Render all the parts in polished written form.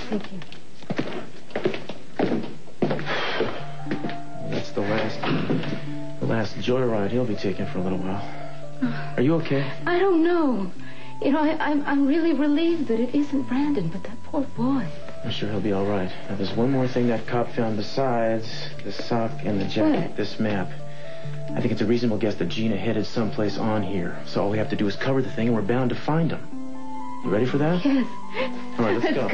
Thank you. That's the last joyride he'll be taking for a little while. Are you okay? I don't know. You know, I'm really relieved that it isn't Brandon, but that poor boy. I'm sure he'll be all right. Now, there's one more thing that cop found besides the sock and the jacket. What? This map. I think it's a reasonable guess that Gina headed someplace on here. So all we have to do is cover the thing, and we're bound to find him. You ready for that? Yes. All right, let's go.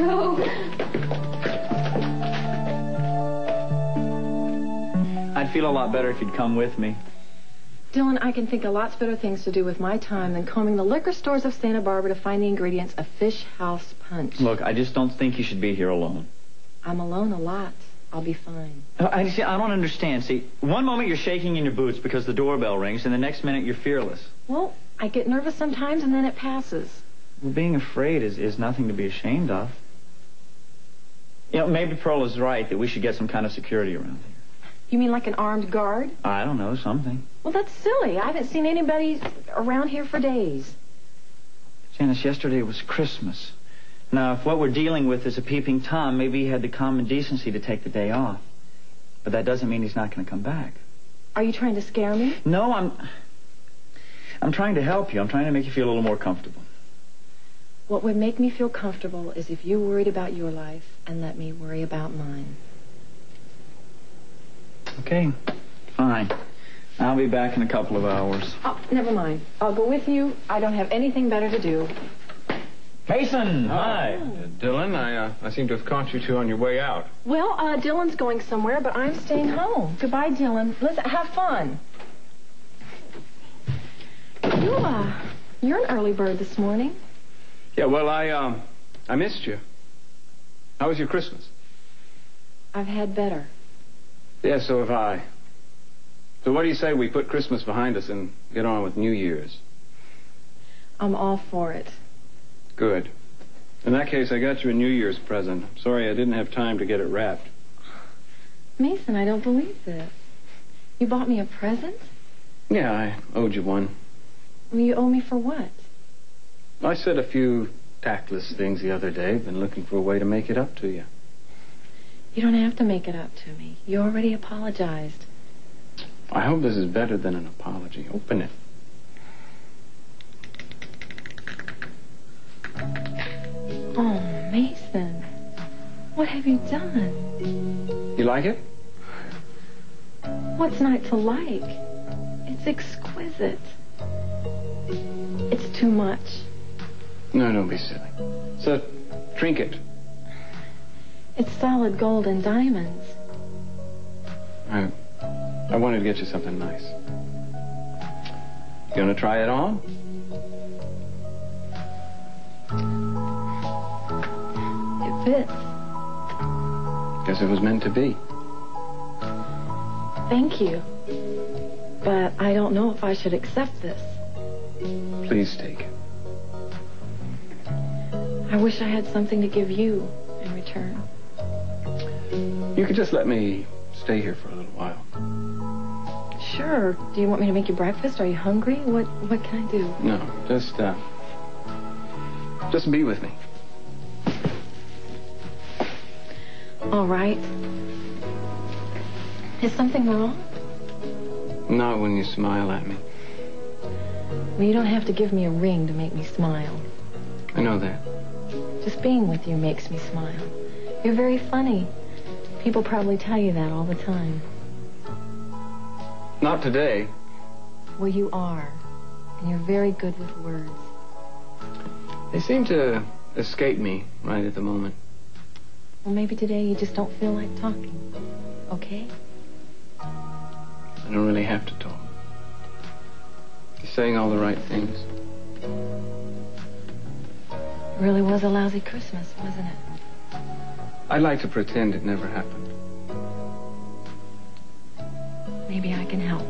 I'd feel a lot better if you'd come with me. Dylan, I can think of lots better things to do with my time than combing the liquor stores of Santa Barbara to find the ingredients of Fish House Punch. Look, I just don't think you should be here alone. I'm alone a lot. I'll be fine. I don't understand. See, one moment you're shaking in your boots because the doorbell rings, and the next minute you're fearless. Well, I get nervous sometimes, and then it passes. Well, being afraid is nothing to be ashamed of. You know, maybe Pearl is right that we should get some kind of security around here. You mean like an armed guard? I don't know, something. Well, that's silly. I haven't seen anybody around here for days. Janice, yesterday was Christmas. Now, if what we're dealing with is a peeping Tom, maybe he had the common decency to take the day off. But that doesn't mean he's not going to come back. Are you trying to scare me? No, I'm trying to help you. I'm trying to make you feel a little more comfortable. What would make me feel comfortable is if you worried about your life and let me worry about mine. Okay, fine. I'll be back in a couple of hours. Oh, never mind. I'll go with you. I don't have anything better to do. Mason, hi. Dylan, I seem to have caught you two on your way out. Well, Dylan's going somewhere, but I'm staying home. Goodbye, Dylan. Listen, have fun. You're an early bird this morning. Yeah, well, I missed you. How was your Christmas? I've had better. Yeah, so have I. So what do you say we put Christmas behind us and get on with New Year's? I'm all for it. Good. In that case, I got you a New Year's present. Sorry I didn't have time to get it wrapped. Mason, I don't believe this. You bought me a present? Yeah, I owed you one. Well, you owe me for what? I said a few tactless things the other day. Been looking for a way to make it up to you. You don't have to make it up to me. You already apologized. I hope this is better than an apology. Open it. Oh, Mason. What have you done? You like it? What's not to like? It's exquisite. It's too much. No, don't be silly. It's a trinket. It's solid gold and diamonds. I wanted to get you something nice. You gonna try it on? It fits. Guess it was meant to be. Thank you. But I don't know if I should accept this. Please take it. I wish I had something to give you in return. You could just let me stay here for a little while. Sure. Do you want me to make you breakfast? Are you hungry? What can I do? No, just be with me. All right. Is something wrong? Not when you smile at me. Well, you don't have to give me a ring to make me smile. I know that. Just being with you makes me smile. You're very funny. People probably tell you that all the time. Not today. Well, you are. And you're very good with words. They seem to escape me right at the moment. Well, maybe today you just don't feel like talking. Okay? I don't really have to talk. You're saying all the right things. It really was a lousy Christmas, wasn't it? I'd like to pretend it never happened. Maybe I can help.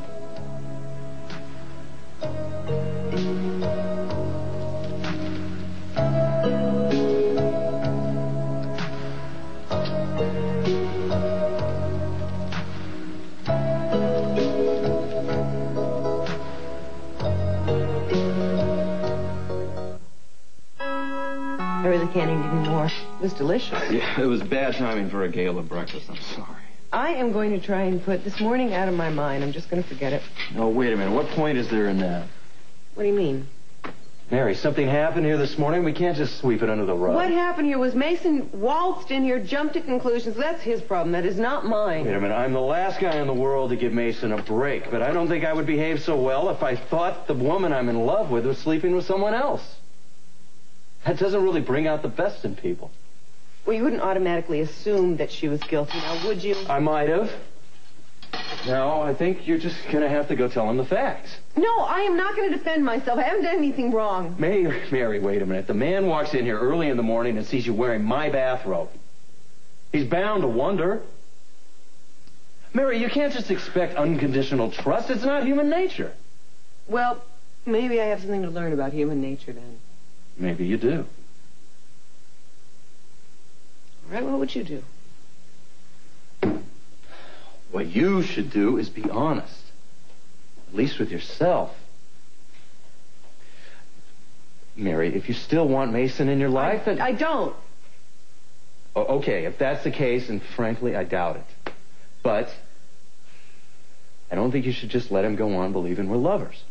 I really can't eat anymore. was delicious. Yeah, it was bad timing for a gala breakfast. I'm sorry. I am going to try and put this morning out of my mind. I'm just going to forget it. No, wait a minute. What point is there in that? What do you mean? Mary, something happened here this morning. We can't just sweep it under the rug. What happened here was Mason waltzed in here, jumped to conclusions. That's his problem. That is not mine. Wait a minute. I'm the last guy in the world to give Mason a break, but I don't think I would behave so well if I thought the woman I'm in love with was sleeping with someone else. That doesn't really bring out the best in people. Well, you wouldn't automatically assume that she was guilty, now would you? I might have. No, I think you're just going to have to go tell him the facts. No, I am not going to defend myself. I haven't done anything wrong. Mary, wait a minute. The man walks in here early in the morning and sees you wearing my bathrobe. He's bound to wonder. Mary, you can't just expect unconditional trust. It's not human nature. Well, maybe I have something to learn about human nature then. Maybe you do. All right, what would you do? What you should do is be honest. At least with yourself. Mary, if you still want Mason in your life, then... I don't. Okay, if that's the case, and frankly, I doubt it. But I don't think you should just let him go on believing we're lovers.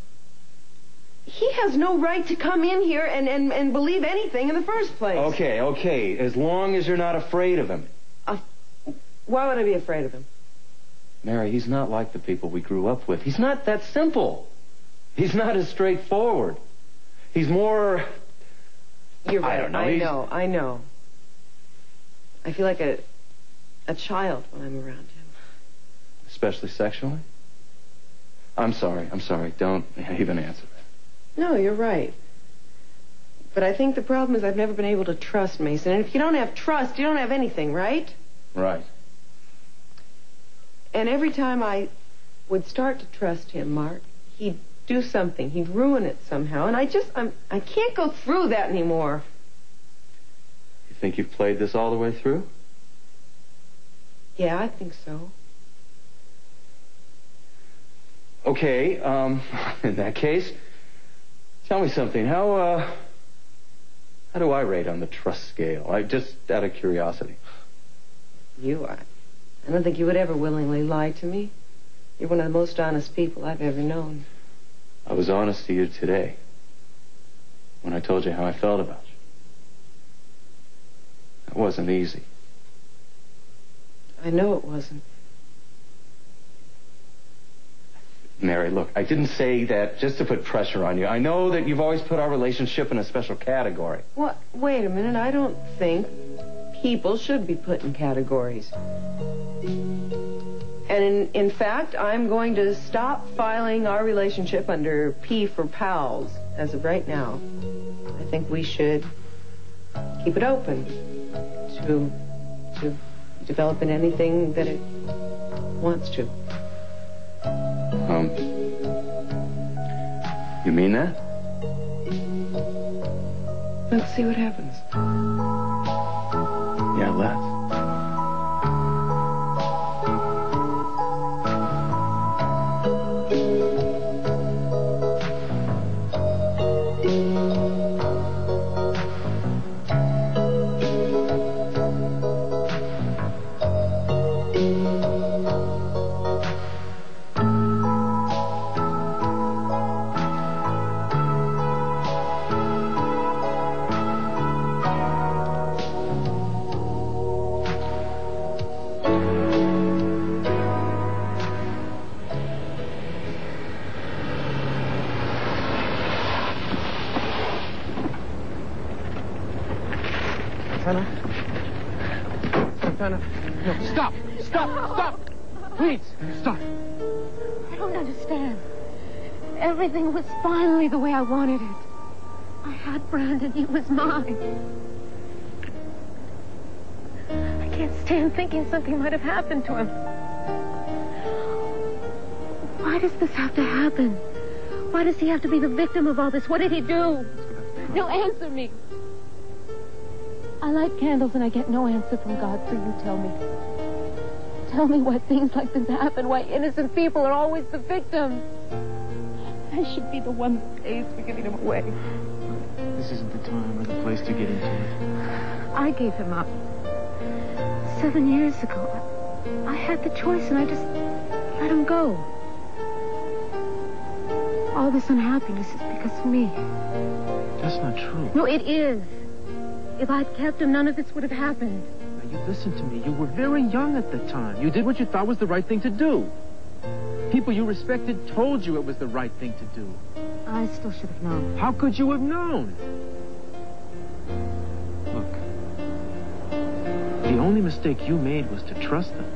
He has no right to come in here and believe anything in the first place. Okay. As long as you're not afraid of him. Why would I be afraid of him? Mary, he's not like the people we grew up with. He's not that simple. He's not as straightforward. He's more... You're right. I don't know. I know. I feel like a child when I'm around him. Especially sexually? I'm sorry. Don't even answer that. No, you're right. But I think the problem is I've never been able to trust Mason. And if you don't have trust, you don't have anything, right? Right. And every time I would start to trust him, Mark, he'd do something. He'd ruin it somehow. And I can't go through that anymore. You think you've played this all the way through? Yeah, I think so. Okay, in that case, tell me something. How do I rate on the trust scale? Just out of curiosity. I don't think you would ever willingly lie to me. You're one of the most honest people I've ever known. I was honest to you today when I told you how I felt about you. It wasn't easy. I know it wasn't. Mary, look, I didn't say that just to put pressure on you. I know that you've always put our relationship in a special category. What? Wait a minute. I don't think people should be put in categories. And in fact, I'm going to stop filing our relationship under P for pals as of right now. I think we should keep it open to develop in anything that it wants to. You mean that? Let's see what happens. Yeah, let's. No, stop! Please, stop. I don't understand. Everything was finally the way I wanted it. I had Brandon. He was mine. I can't stand thinking something might have happened to him. Why does this have to happen? Why does he have to be the victim of all this? What did he do? No, answer me. I light candles and I get no answer from God, so you tell me. Tell me why things like this happen, why innocent people are always the victims. I should be the one that pays for giving him away. This isn't the time or the place to get into it. I gave him up. 7 years ago. I had the choice and I just let him go. All this unhappiness is because of me. That's not true. No, it is. If I'd kept him, none of this would have happened. Now, you listen to me. You were very young at the time. You did what you thought was the right thing to do. People you respected told you it was the right thing to do. I still should have known. How could you have known? Look, the only mistake you made was to trust them.